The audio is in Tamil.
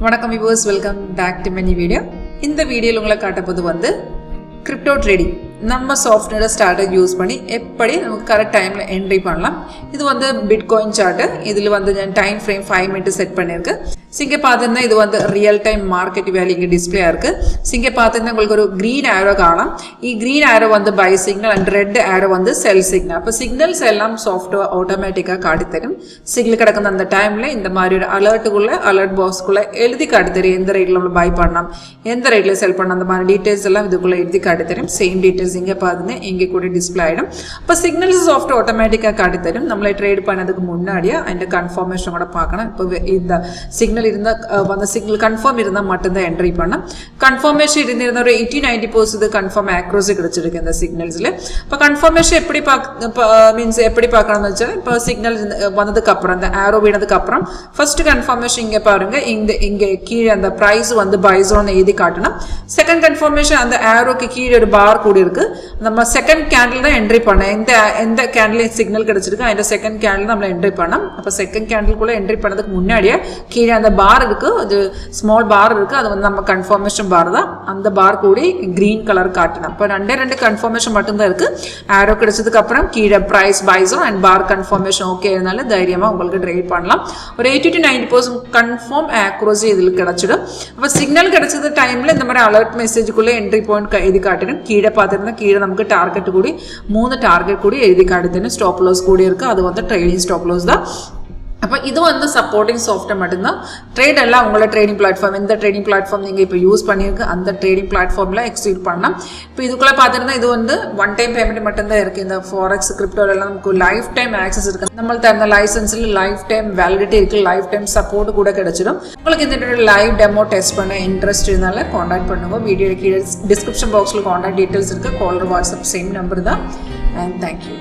வணக்கம் viewers, welcome back to many video. இந்த வீடியோவில் உங்களை காட்டப்போது வந்து கிரிப்டோ ட்ரேடிங். நம்ம சாஃப்ட்வேர் ஸ்ட்ராட்டஜி யூஸ் பண்ணி எப்படி நமக்கு கரெக்ட் டைமில் என்ட்ரி பண்ணலாம். இது வந்து பிட்காயின் சார்ட்டு. இதில் வந்து டைம் ஃப்ரேம் 5 மினிட் செட் பண்ணியிருக்கு. இங்கே பார்த்தீங்கன்னா இது வந்து ரியல் டைம் மார்க்கெட் வேல்யூ இங்கே டிஸ்பிளே இருக்குது. இங்கே பார்த்தீங்கன்னா உங்களுக்கு ஒரு க்ரீன் ஆரோ காணலாம். க்ரீன் ஆரோ வந்து பை சிக்னல் அண்ட் ரெட் ஆரோ வந்து செல் சிக்னல். அப்போ சிக்னல்ஸ் எல்லாம் சாஃப்ட்வேர் ஆட்டோமேட்டிக்காக காட்டித்தரும். சிக்னல் கிடக்குது அந்த டைமில் இந்த மாதிரி ஒரு அலர்ட் பாக்ஸ்க்குள்ளே எழுதி காட்டித்தரும். எந்த ரேட்டில் நம்ம பை பண்ணலாம், எந்த ரேட்டில் செல் பண்ணலாம், அந்த மாதிரி டீட்டெயில்ஸ் எல்லாம் இதுக்குள்ளே எழுதி காட்டித்தரும். சேம் டீட்டெயில்ஸ் இங்கே பார்த்தீங்கன்னா இங்கே கூட டிஸ்பிளே ஆகிடும். அப்போ சிக்னல்ஸ் சாஃப்ட்வேர் ஆட்டோமேட்டிக்காக காட்டித்தரும். நம்மளை ட்ரேட் பண்ணதுக்கு முன்னாடியே அந்த கன்ஃபர்மேஷன் கூட பார்க்கணும். இப்போ இந்த சிக்னல் இருந்தால் அந்த சிக்னல் கன்ஃபார்ம் இருந்தால் மட்டும்தான் என்ட்ரி பண்ணலாம். கன்ஃபர்மேஷன் இருந்திருந்தால் ஒரு 80-90% கன்ஃபார்ம் ஆக்யூரசி கிடைச்சிருக்கு இந்த சிக்னல்ஸில். இப்போ கன்ஃபர்மேஷன் எப்படி எப்படி பார்க்கணும்னு வச்சால், இப்போ சிக்னல் வந்ததுக்கு அப்புறம் இந்த ஆரோ வீணதுக்கு அப்புறம் ஃபர்ஸ்ட் கன்ஃபர்மேஷன் இங்கே பாருங்கள். இங்கே கீழே அந்த ப்ரைஸ் வந்து பைஸோன்னு எழுதி காட்டணும். செகண்ட் கன்ஃபர்மேஷன் அந்த ஆரோக்கு கீழே ஒரு பார் கூடி இருக்கு. நம்ம செகண்ட் கேண்டில் தான் என்ட்ரி பண்ணேன். எந்த கேண்டில் சிக்னல் கிடைச்சிருக்கு அந்த செகண்ட் கேண்டில் நம்ம என்ட்ரி பண்ணோம். அப்போ செகண்ட் கேண்டில்குள்ளே என்ட்ரி பண்ணதுக்கு முன்னாடியே கீழே அந்த பார் இருக்கு, அது ஸ்மால் பார் இருக்கு, அது வந்து நம்ம கன்ஃபர்மேஷன் பார் தான். அந்த பார் கூடி கிரீன் கலர் காட்டணும். இப்போ ரெண்டு கன்ஃபர்மேஷன் மட்டும்தான் இருக்கு. ஆரோ கிடைச்சதுக்கு அப்புறம் கீழே பிரைஸ் பைஸும் அண்ட் பார் கன்ஃபர்மேஷன் ஓகே இருந்தாலும் தைரியமாக உங்களுக்கு ட்ரேட் பண்ணலாம். ஒரு 80-90% கன்ஃபார்ம் ஆக்யூரசி இதில் கிடைச்சிடும். அப்போ சிக்னல் கிடைச்சது டைமில் இந்த மாதிரி அலர்ட் மெசேஜுக்குள்ளே என்ட்ரி பாயிண்ட் எழுதி காட்டிடும். கீழே பார்த்துருந்தா கீழே நமக்கு டார்கெட் கூடி 3 டார்கெட் கூடி எழுதி காட்டுதுன்னு ஸ்டாப் லாஸ் கூடி இருக்குது. அது வந்து ட்ரேடிங் ஸ்டாப் லாஸ் தான். அப்போ இது வந்து சப்போர்ட்டிங் சாஃப்ட்வேர் மட்டும்தான். ட்ரேட் எல்லாம் உங்களோட ட்ரேடிங் பிளாட்ஃபார்ம், எந்த ட்ரேடிங் பிளாட்ஃபார்ம் நீங்கள் இப்போ யூஸ் பண்ணியிருக்கு அந்த ட்ரேடிங் பிளாட்ஃபார்மில் எக்ஸிக்யூட் பண்ணலாம். இப்போ இதுக்குள்ளே பார்த்துருந்தா இது வந்து ஒன் டைம் பேமெண்ட் மட்டும்தான் இருக்குது. இந்த ஃபாரெக்ஸ் கிரிப்டோலாம் நமக்கு லைஃப் டைம் ஆக்சஸ் இருக்குது. நம்மளுக்கு அந்த லைசன்ஸில் லைஃப் டைம் வேலிடிட்டி இருக்குது, லைஃப் டைம் சப்போர்ட் கூட கிடைச்சிடும். உங்களுக்கு இந்த லைவ் டெமோ டெஸ்ட் பண்ண இன்ட்ரெஸ்ட் இருந்தாலும் காண்டாக்ட் பண்ணுவோம். வீடியோ கீழே டிஸ்கிரிப்ஷன் பாக்ஸில் காண்டாக்ட் டீட்டெயில்ஸ் இருக்குது. காலர் வாட்ஸ்அப் சேம் நம்பர் தான். And thank you.